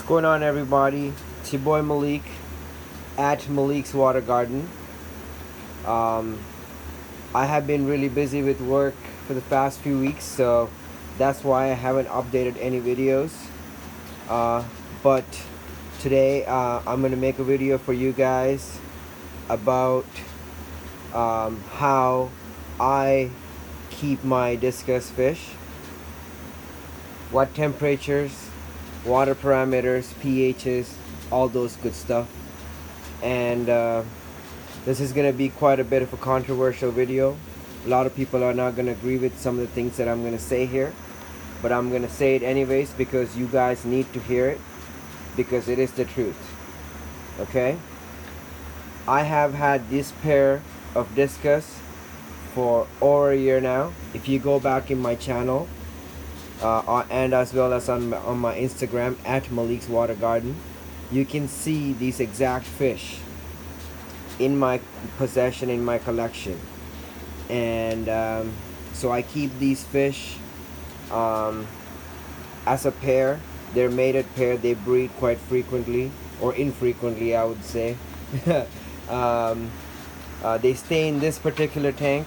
going on, everybody? It's your boy Malik at Malik's Water Garden. I have been really busy with work for the past few weeks, so that's why I haven't updated any videos. But today I'm gonna make a video for you guys about how I keep my discus fish, what temperatures, water parameters, pHs, all those good stuff. And this is going to be quite a bit of a controversial video. A lot of people are not going to agree with some of the things that I'm going to say here, but I'm going to say it anyways because you guys need to hear it, because it is the truth. Okay, I have had this pair of discus for over a year now. If you go back in my channel and as well as on my Instagram at Malik's Water Garden, you can see these exact fish in my possession, in my collection. And so I keep these fish as a pair. They're mated pair. They breed quite frequently, or infrequently, I would say. They stay in this particular tank.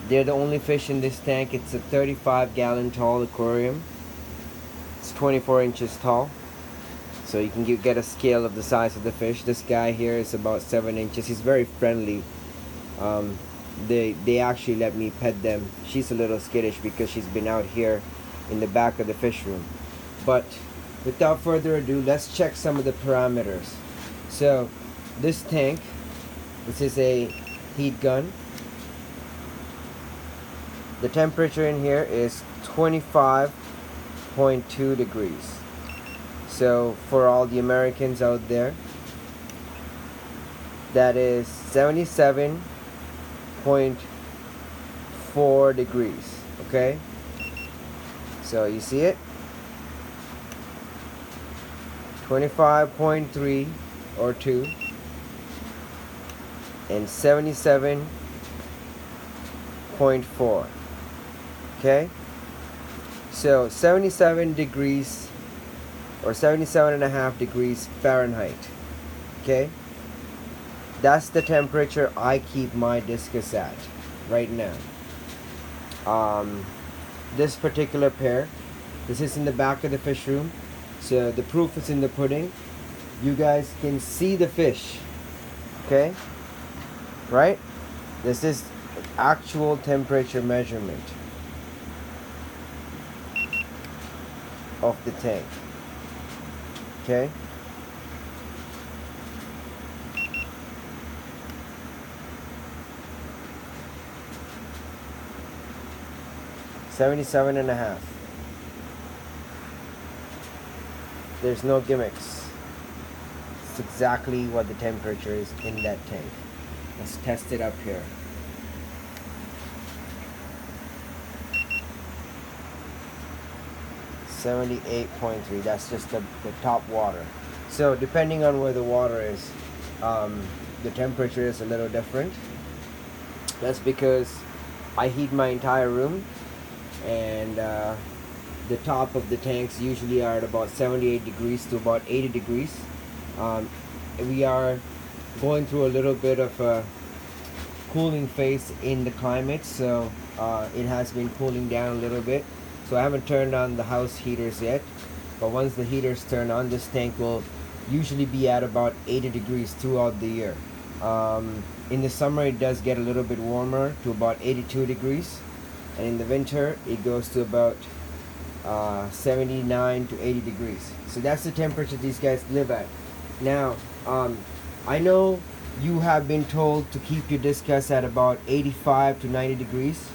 They're the only fish in this tank. It's a 35-gallon tall aquarium. It's 24 inches tall. So you can get a scale of the size of the fish. This guy here is about 7 inches. He's very friendly. They actually let me pet them. She's a little skittish because she's been out here in the back of the fish room. But without further ado, let's check some of the parameters. So this tank, this is a heat gun. The temperature in here is 25.2 degrees. So for all the Americans out there, that is 77.4 degrees. Okay, so you see it, 25.3 or 2 and 77.4. Okay, so 77 degrees or 77.5 degrees Fahrenheit. Okay, that's the temperature I keep my discus at right now. This particular pair, this is in the back of the fish room, so the proof is in the pudding. You guys can see the fish. Okay, right? This is actual temperature measurement of the tank. Okay, $77.5. There's no gimmicks. It's exactly what the temperature is in that tank. Let's test it up here. $78.3. That's just the top water. So depending on where the water is, the temperature is a little different. That's because I heat my entire room, and the top of the tanks usually are at about 78 degrees to about 80 degrees. We are going through a little bit of a cooling phase in the climate, so it has been cooling down a little bit. So I haven't turned on the house heaters yet, but once the heaters turn on, this tank will usually be at about 80 degrees throughout the year. In the summer it does get a little bit warmer to about 82 degrees, and in the winter it goes to about 79 to 80 degrees. So that's the temperature these guys live at. Now I know you have been told to keep your discus at about 85 to 90 degrees.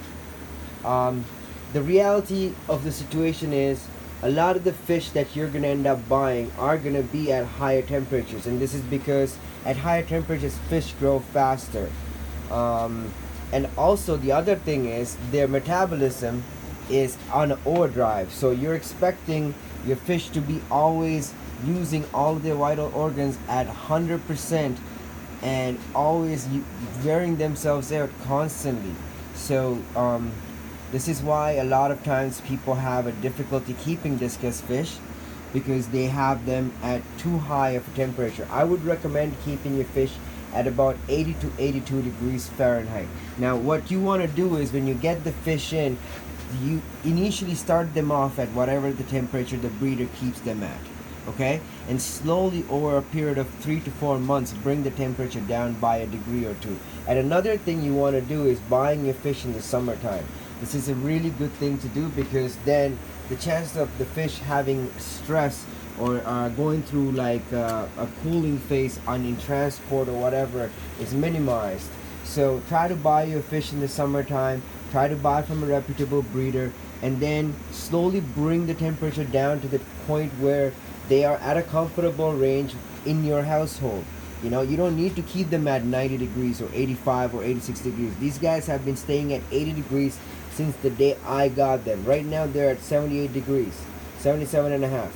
The reality of the situation is a lot of the fish that you're going to end up buying are going to be at higher temperatures, and this is because at higher temperatures fish grow faster. And also the other thing is their metabolism is on overdrive, so you're expecting your fish to be always using all of their vital organs at 100% and always wearing themselves out constantly. So this is why a lot of times people have a difficulty keeping discus fish, because they have them at too high of a temperature. I would recommend keeping your fish at about 80 to 82 degrees Fahrenheit. Now what you want to do is, when you get the fish in, you initially start them off at whatever the temperature the breeder keeps them at, okay, and slowly over a period of 3 to 4 months bring the temperature down by a degree or two. And another thing you want to do is buying your fish in the summertime. This is a really good thing to do, because then the chance of the fish having stress or going through like a cooling phase in transport or whatever is minimized. So try to buy your fish in the summertime, try to buy from a reputable breeder, and then slowly bring the temperature down to the point where they are at a comfortable range in your household. You know, you don't need to keep them at 90 degrees or 85 or 86 degrees. These guys have been staying at 80 degrees since the day I got them. Right now they're at 78 degrees, 77 and a half.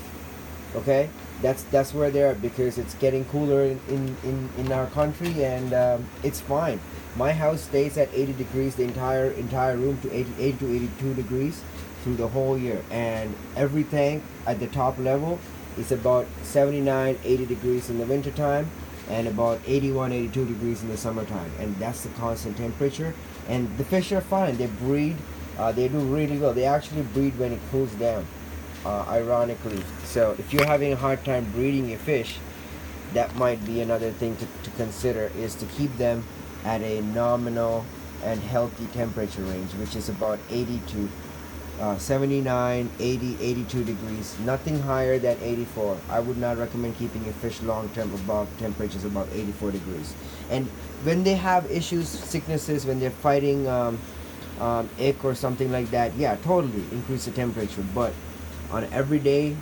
Okay, that's where they're at, because it's getting cooler in our country, and it's fine. My house stays at 80 degrees, the entire room, to 80 to 82 degrees through the whole year, and every tank at the top level is about 79 80 degrees in the winter time, and about 81 82 degrees in the summertime, and that's the constant temperature. And the fish are fine, they breed, they do really well. They actually breed when it cools down, ironically. So if you're having a hard time breeding your fish, that might be another thing to consider, is to keep them at a nominal and healthy temperature range, which is about 80 to 79 80 82 degrees, nothing higher than 84. I would not recommend keeping a fish long term above temperatures about 84 degrees. And when they have issues, sicknesses, when they're fighting ick or something like that, yeah, totally increase the temperature, but on every day,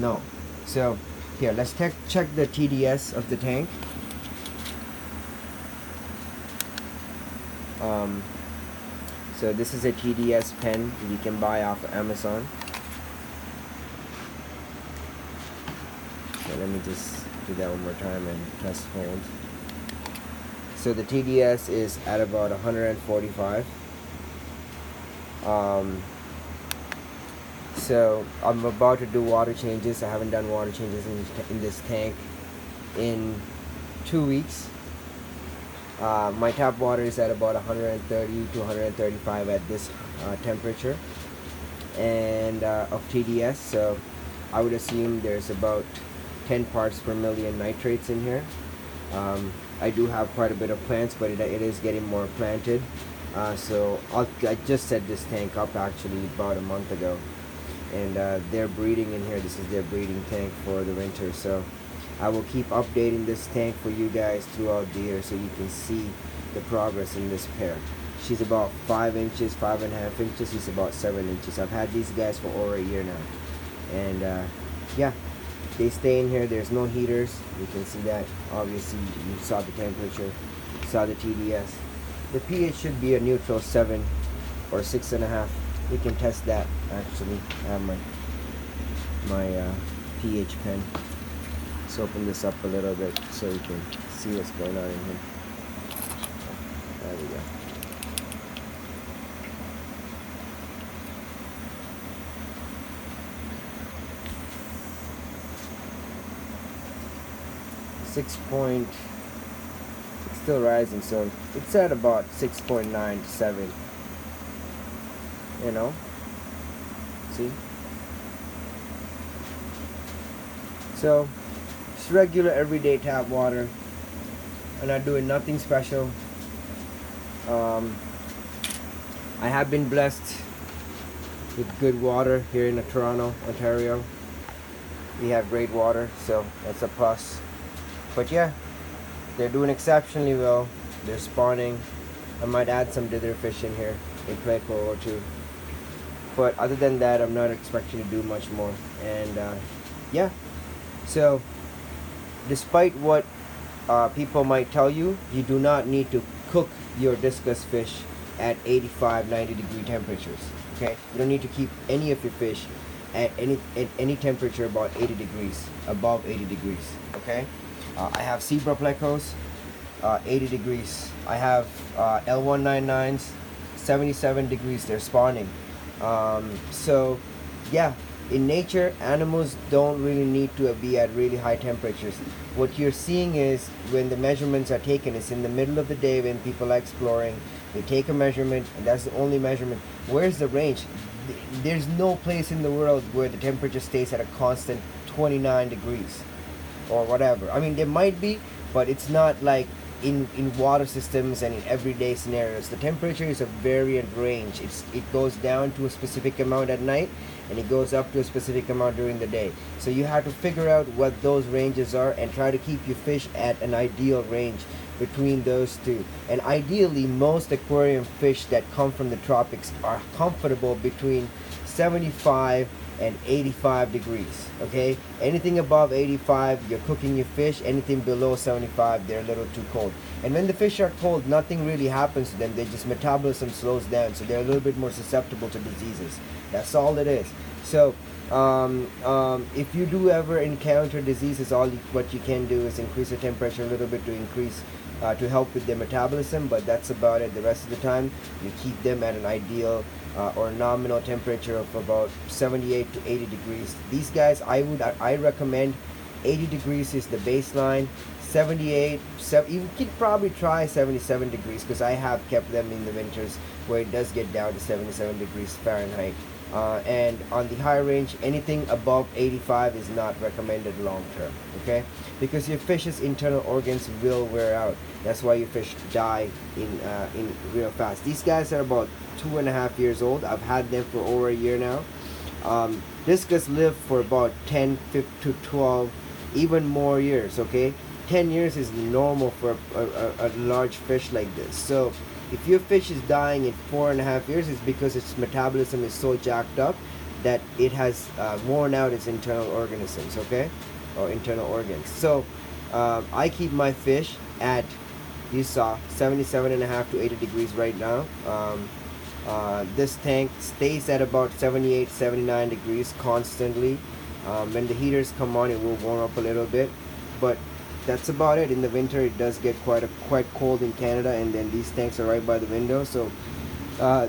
no. So here, let's check the TDS of the tank. So this is a TDS pen you can buy off of Amazon. So let me just do that one more time and test hold. So the TDS is at about 145. So I'm about to do water changes. I haven't done water changes in this tank in 2 weeks. My tap water is at about 130 to 135 at this temperature and of TDS, so I would assume there's about 10 parts per million nitrates in here. I do have quite a bit of plants, but it is getting more planted, so I just set this tank up actually about a month ago, and they're breeding in here. This is their breeding tank for the winter, so I will keep updating this tank for you guys throughout the year, so you can see the progress in this pair. She's about 5 inches, 5.5 inches. He's about 7 inches. I've had these guys for over a year now, and yeah, they stay in here. There's no heaters. You can see that. Obviously, you saw the temperature, you saw the TDS. The pH should be a neutral 7 or 6.5. We can test that actually. I have my pH pen. Let's open this up a little bit so you can see what's going on in here. There we go. It's still rising, so it's at about 6.9 to 7. You know? See? So just regular everyday tap water. I'm not doing nothing special. I have been blessed with good water here in Toronto, Ontario. We have great water, so that's a plus. But yeah, they're doing exceptionally well. They're spawning. I might add some dither fish in here, a pleco or two. But other than that, I'm not expecting to do much more. And yeah, so despite what people might tell you, you do not need to cook your discus fish at 85, 90 degree temperatures. Okay, you don't need to keep any of your fish at any temperature about 80 degrees, above 80 degrees. Okay, I have zebra plecos, 80 degrees. I have L199s, 77 degrees. They're spawning. So yeah, in nature, animals don't really need to be at really high temperatures. What you're seeing is when the measurements are taken, it's in the middle of the day when people are exploring. They take a measurement, and that's the only measurement. Where's the range? There's no place in the world where the temperature stays at a constant 29 degrees or whatever. I mean, there might be, but it's not like in water systems and in everyday scenarios. The temperature is a variant range. It goes down to a specific amount at night, and it goes up to a specific amount during the day. So you have to figure out what those ranges are and try to keep your fish at an ideal range between those two. And ideally, most aquarium fish that come from the tropics are comfortable between 75 and 85 degrees. Okay, anything above 85, you're cooking your fish. Anything below 75, they're a little too cold. And when the fish are cold, nothing really happens to them. They just metabolism slows down, so they're a little bit more susceptible to diseases. That's all it is. So if you do ever encounter diseases, what you can do is increase the temperature a little bit to help with their metabolism, but that's about it. The rest of the time, you keep them at an ideal or nominal temperature of about 78 to 80 degrees. These guys, I recommend 80 degrees is the baseline. 78, you can probably try 77 degrees, because I have kept them in the winters where it does get down to 77 degrees Fahrenheit. And on the high range, anything above 85 is not recommended long term, okay? Because your fish's internal organs will wear out. That's why your fish die in real fast. These guys are about 2.5 years old. I've had them for over a year now. Discus live for about 10 to 12, even more years, okay? 10 years is normal for a large fish like this. So if your fish is dying in 4.5 years, it's because its metabolism is so jacked up that it has worn out its internal organisms, okay? Or internal organs. So I keep my fish at, you saw, 77.5 to 80 degrees right now. This tank stays at about 78, 79 degrees constantly. When the heaters come on, it will warm up a little bit, but that's about it. In the winter, it does get quite cold in Canada, and then these tanks are right by the window, so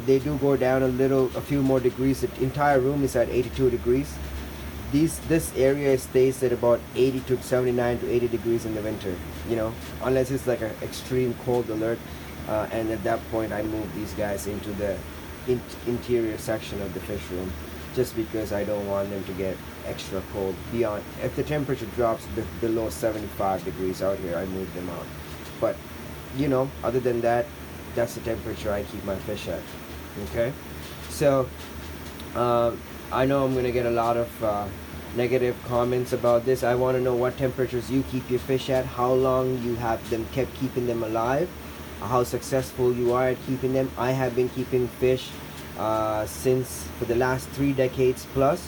they do go down a few more degrees. The entire room is at 82 degrees. This area stays at about 80 to 79 to 80 degrees in the winter, you know, unless it's like an extreme cold alert, and at that point I move these guys into the interior section of the fish room, just because I don't want them to get extra cold. Beyond, if the temperature drops below 75 degrees out here, I move them out. But you know, other than that, that's the temperature I keep my fish at. Okay, so I know I'm gonna get a lot of negative comments about this. I want to know what temperatures you keep your fish at, how long you have them kept keeping them alive, how successful you are at keeping them. I have been keeping fish since for the last 3 decades plus,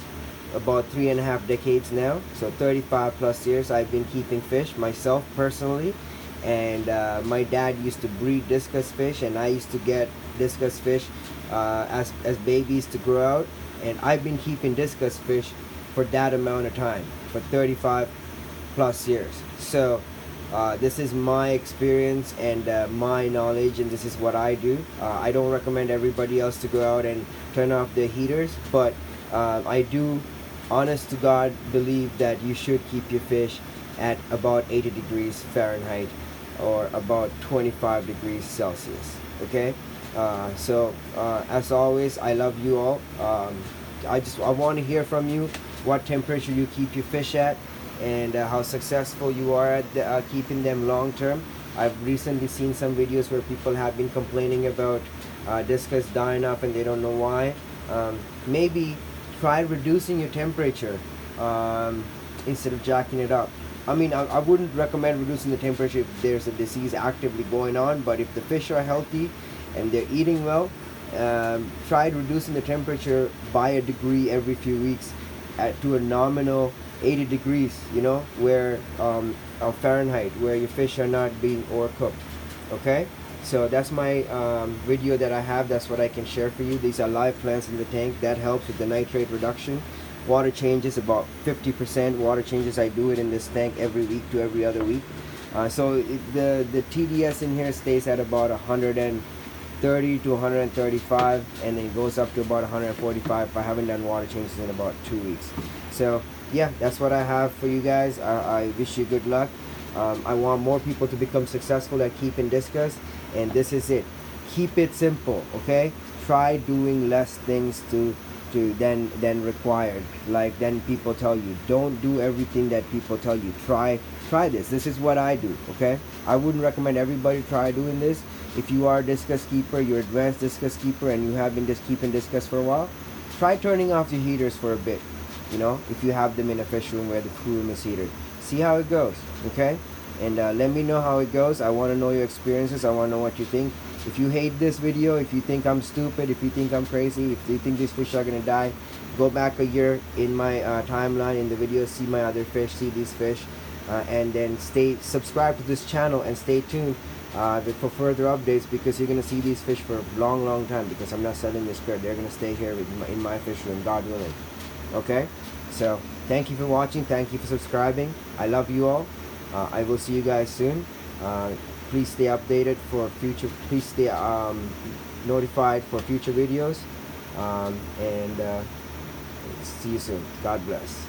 about 3.5 decades now, so 35 plus years I've been keeping fish myself personally. And my dad used to breed discus fish, and I used to get discus fish as babies to grow out, and I've been keeping discus fish for that amount of time, for 35 plus years. So this is my experience and my knowledge, and this is what I do. I don't recommend everybody else to go out and turn off their heaters, but I do, honest to God, believe that you should keep your fish at about 80 degrees Fahrenheit or about 25 degrees Celsius. Okay, so as always, I love you all. I want to hear from you what temperature you keep your fish at, and how successful you are at keeping them long term. I've recently seen some videos where people have been complaining about discus dying off and they don't know why. Maybe try reducing your temperature instead of jacking it up. I mean, I wouldn't recommend reducing the temperature if there's a disease actively going on, but if the fish are healthy and they're eating well, try reducing the temperature by a degree every few weeks to a nominal 80 degrees, you know, where Fahrenheit, where your fish are not being overcooked. Okay, so that's my video that I have. That's what I can share for you. These are live plants in the tank. That helps with the nitrate reduction. Water changes, about 50% water changes. I do it in this tank every week to every other week. So the TDS in here stays at about 100 and 130 to 135, and then it goes up to about 145. I haven't done water changes in about 2 weeks. So yeah, that's what I have for you guys. I wish you good luck. I want more people to become successful at keeping Discus, and this is it. Keep it simple, okay? Try doing less things than required. Like then people tell you, don't do everything that people tell you. Try this. This is what I do, okay? I wouldn't recommend everybody try doing this. If you are a Discus keeper, you're advanced Discus keeper, and you have been just keeping Discus for a while, try turning off your heaters for a bit. You know, if you have them in a fish room where the pool room is heated, see how it goes, okay? And let me know how it goes. I want to know your experiences. I want to know what you think. If you hate this video, if you think I'm stupid, if you think I'm crazy, if you think these fish are gonna die, go back a year in my timeline in the video, see my other fish, see these fish, and then stay subscribed to this channel and stay tuned for further updates, because you're gonna see these fish for a long time, because I'm not selling this bird. They're gonna stay here in my fish room, God willing. Okay, so thank you for watching, thank you for subscribing. I love you all. I will see you guys soon. Please stay updated for future, please stay notified for future videos, and see you soon. God bless.